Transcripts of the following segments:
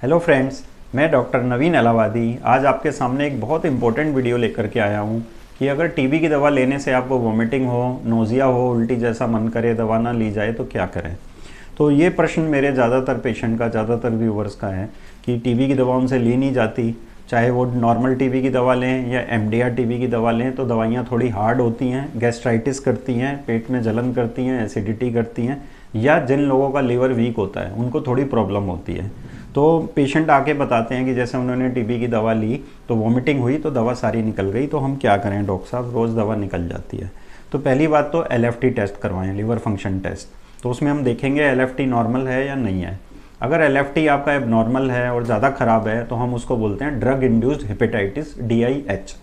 Hello friends, मैं doctor नवीन अलाहाबादी आज आपके सामने एक बहुत इंपॉर्टेंट वीडियो लेकर के आया हूँ कि अगर टीबी की दवा लेने से आपको वॉमिटिंग हो, नोज़िया हो, उल्टी जैसा मन करे, दवा ना ली जाए तो क्या करें। तो ये प्रश्न मेरे ज़्यादातर पेशेंट का, ज़्यादातर व्यूवर्स का है कि टीबी की दवा उनसे ली नहीं जाती, चाहे वो नॉर्मल टीबी की दवा लें या एमडीआर टीबी की दवा लें तो दवाइयाँ थोड़ी हार्ड होती हैं, गैस्ट्राइटिस करती हैं, पेट में जलन करती हैं, एसिडिटी करती हैं, या जिन लोगों का लीवर वीक होता है उनको थोड़ी प्रॉब्लम होती है। तो पेशेंट आके बताते हैं कि जैसे उन्होंने टीबी की दवा ली तो वॉमिटिंग हुई तो दवा सारी निकल गई, तो हम क्या करें डॉक्टर साहब, रोज़ दवा निकल जाती है। तो पहली बात तो एलएफटी टेस्ट करवाएं, लीवर फंक्शन टेस्ट। तो उसमें हम देखेंगे एलएफटी नॉर्मल है या नहीं है। अगर एलएफटी आपका एबनॉर्मल है और ज़्यादा ख़राब है तो हम उसको बोलते हैं ड्रग इंड्यूस्ड हेपेटाइटिस DIH।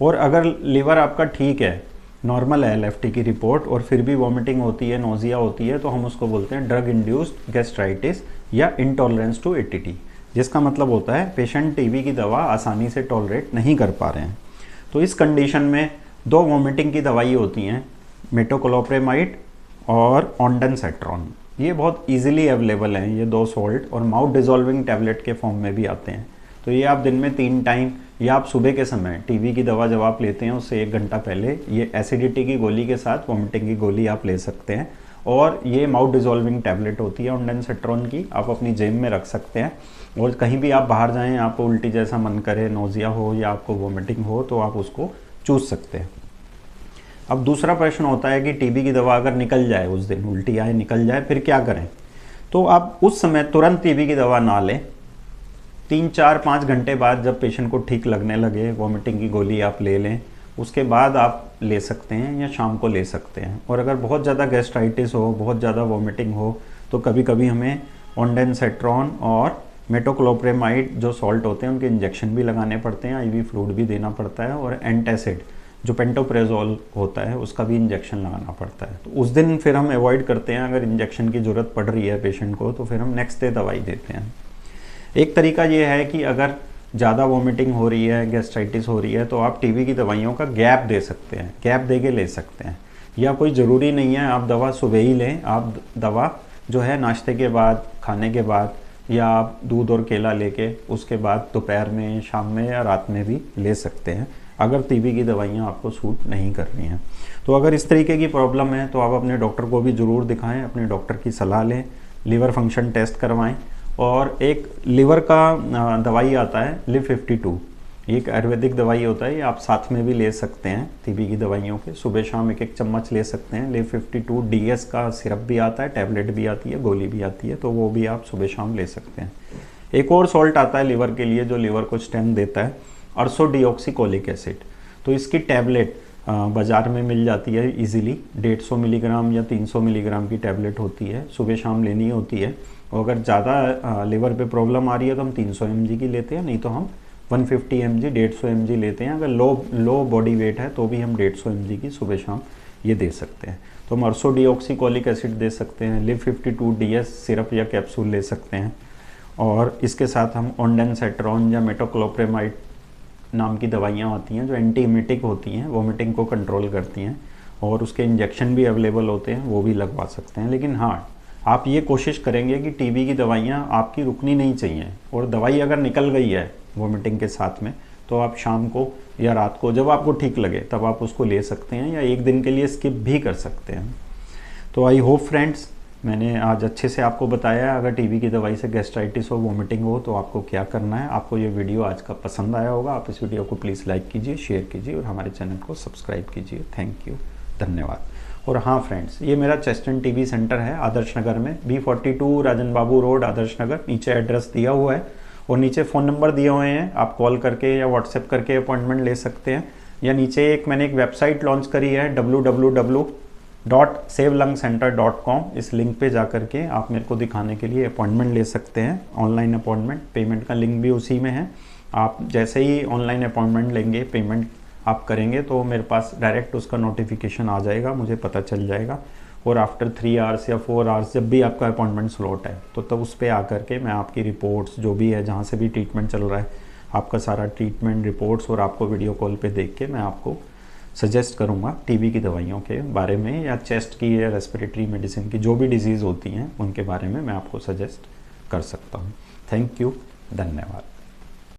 और अगर लीवर आपका ठीक है, नॉर्मल है एलएफटी की रिपोर्ट, और फिर भी वॉमिटिंग होती है, नोज़िया होती है, तो हम उसको बोलते हैं ड्रग इंड्यूस्ड गैस्ट्राइटिस या इंटॉलरेंस टू एटीटी, जिसका मतलब होता है पेशेंट टीबी की दवा आसानी से टॉलरेट नहीं कर पा रहे हैं। तो इस कंडीशन में दो वॉमिटिंग की दवाई होती हैं, मेटोक्लोप्रेमाइड और ऑन्डनसेट्रॉन। ये बहुत इजीली अवेलेबल हैं ये दो सॉल्ट, और माउथ डिजॉल्विंग टैबलेट के फॉर्म में भी आते हैं। तो ये आप दिन में 3 टाइम, या आप सुबह के समय टीबी की दवा जब आप लेते हैं उससे 1 घंटा पहले ये एसिडिटी की गोली के साथ वॉमिटिंग की गोली आप ले सकते हैं। और ये माउथ डिजॉल्विंग टैबलेट होती है ऑन्डनसेट्रॉन की, आप अपनी जेब में रख सकते हैं। और कहीं भी आप बाहर जाएँ, आपको उल्टी जैसा मन करे, नोज़िया हो या आपको वॉमिटिंग हो, तो आप उसको चूस सकते हैं। अब दूसरा प्रश्न होता है कि टीबी की दवा अगर निकल जाए, उस दिन उल्टी आए, निकल जाए, फिर क्या करें। तो आप उस समय तुरंत टीबी की दवा ना लें। 3, 4, 5 घंटे बाद जब पेशेंट को ठीक लगने लगे, वॉमिटिंग की गोली आप ले लें, उसके बाद आप ले सकते हैं या शाम को ले सकते हैं। और अगर बहुत ज़्यादा गैस्ट्राइटिस हो, बहुत ज़्यादा वॉमिटिंग हो, तो कभी कभी हमें ऑन्डनसेट्रॉन और मेटोक्लोप्रेमाइड जो सॉल्ट होते हैं उनके इंजेक्शन भी लगाने पड़ते हैं, IV फ्लूइड भी देना पड़ता है, और एंटासिड जो पेंटोप्रेजोल होता है उसका भी इंजेक्शन लगाना पड़ता है। तो उस दिन फिर हम अवॉइड करते हैं, अगर इंजेक्शन की ज़रूरत पड़ रही है पेशेंट को तो फिर हम नेक्स्ट डे दवाई देते हैं। एक तरीका ये है कि अगर ज़्यादा वॉमिटिंग हो रही है, गैस्ट्राइटिस हो रही है, तो आप टीबी की दवाइयों का गैप दे सकते हैं, गैप दे के ले सकते हैं। या कोई ज़रूरी नहीं है आप दवा सुबह ही लें, आप दवा जो है नाश्ते के बाद, खाने के बाद, या आप दूध और केला लेके उसके बाद दोपहर में, शाम में या रात में भी ले सकते हैं, अगर टीबी की दवाइयाँ आपको सूट नहीं कर रही हैं। तो अगर इस तरीके की प्रॉब्लम है तो आप अपने डॉक्टर को भी ज़रूर दिखाएं, अपने डॉक्टर की सलाह लें, लीवर फंक्शन टेस्ट करवाएं। और एक लीवर का दवाई आता है LIV52, एक आयुर्वेदिक दवाई होता है, ये आप साथ में भी ले सकते हैं टीबी की दवाइयों के, सुबह शाम 1-1 चम्मच ले सकते हैं। LIV52 DS का सिरप भी आता है, टैबलेट भी आती है, गोली भी आती है, तो वो भी आप सुबह शाम ले सकते हैं। एक और सॉल्ट आता है लीवर के लिए जो लीवर को स्ट्रेंथ देता है, अर्सोडिऑक्सीकोलिक एसिड। तो इसकी टैबलेट बाज़ार में मिल जाती है इजीली, 150 मिलीग्राम या 300 मिलीग्राम की टैबलेट होती है, सुबह शाम लेनी होती है। और अगर ज़्यादा लीवर पे प्रॉब्लम आ रही है तो हम 300 mg की लेते हैं, नहीं तो हम 150 mg, 150 mg लेते हैं। अगर लो बॉडी वेट है तो भी हम 150 mg की सुबह शाम ये दे सकते हैं। तो हम अर्सोडिऑक्सीकोलिक एसिड दे सकते हैं, LIV52 DS सिरप या कैप्सूल ले सकते हैं, और इसके साथ हम ऑन्डनसेट्रॉन या मेटोक्लोप्रेमाइड नाम की दवाइयाँ आती हैं जो एंटीएमिटिक होती हैं, वॉमिटिंग को कंट्रोल करती हैं, और उसके इंजेक्शन भी अवेलेबल होते हैं, वो भी लगवा सकते हैं। लेकिन हाँ, आप ये कोशिश करेंगे कि टीबी की दवाइयाँ आपकी रुकनी नहीं चाहिए, और दवाई अगर निकल गई है वॉमिटिंग के साथ में तो आप शाम को या रात को जब आपको ठीक लगे तब आप उसको ले सकते हैं, या 1 दिन के लिए स्किप भी कर सकते हैं। तो आई होप फ्रेंड्स, मैंने आज अच्छे से आपको बताया है अगर टीबी की दवाई से गैस्ट्राइटिस हो, वॉमिटिंग हो, तो आपको क्या करना है। आपको ये वीडियो आज का पसंद आया होगा, आप इस वीडियो को प्लीज़ लाइक कीजिए, शेयर कीजिए, और हमारे चैनल को सब्सक्राइब कीजिए। थैंक यू, धन्यवाद। और हाँ फ्रेंड्स, ये मेरा चेस्ट एंड टीबी सेंटर है आदर्श नगर में, B42 राजन बाबू रोड, आदर्श नगर। नीचे एड्रेस दिया हुआ है और नीचे फ़ोन नंबर दिए हुए हैं, आप कॉल करके या व्हाट्सएप करके अपॉइंटमेंट ले सकते हैं। या नीचे मैंने एक वेबसाइट लॉन्च करी है www.savelungcenter.com, इस लिंक पे जा करके आप मेरे को दिखाने के लिए अपॉइंटमेंट ले सकते हैं, ऑनलाइन अपॉइंटमेंट। पेमेंट का लिंक भी उसी में है। आप जैसे ही ऑनलाइन अपॉइंटमेंट लेंगे, पेमेंट आप करेंगे, तो मेरे पास डायरेक्ट उसका नोटिफिकेशन आ जाएगा, मुझे पता चल जाएगा। और आफ्टर 3 आवर्स या 4 आवर्स जब भी आपका अपॉइंटमेंट स्लॉट है तो तब उस पर आकर के मैं आपकी रिपोर्ट्स जो भी है, जहाँ से भी ट्रीटमेंट चल रहा है, आपका सारा ट्रीटमेंट रिपोर्ट्स, और आपको वीडियो कॉल पे देख के मैं आपको सजेस्ट करूँगा टीबी की दवाइयों के बारे में, या चेस्ट की या रेस्पिरेटरी मेडिसिन की जो भी डिजीज़ होती हैं उनके बारे में मैं आपको सजेस्ट कर सकता हूँ। थैंक यू, धन्यवाद।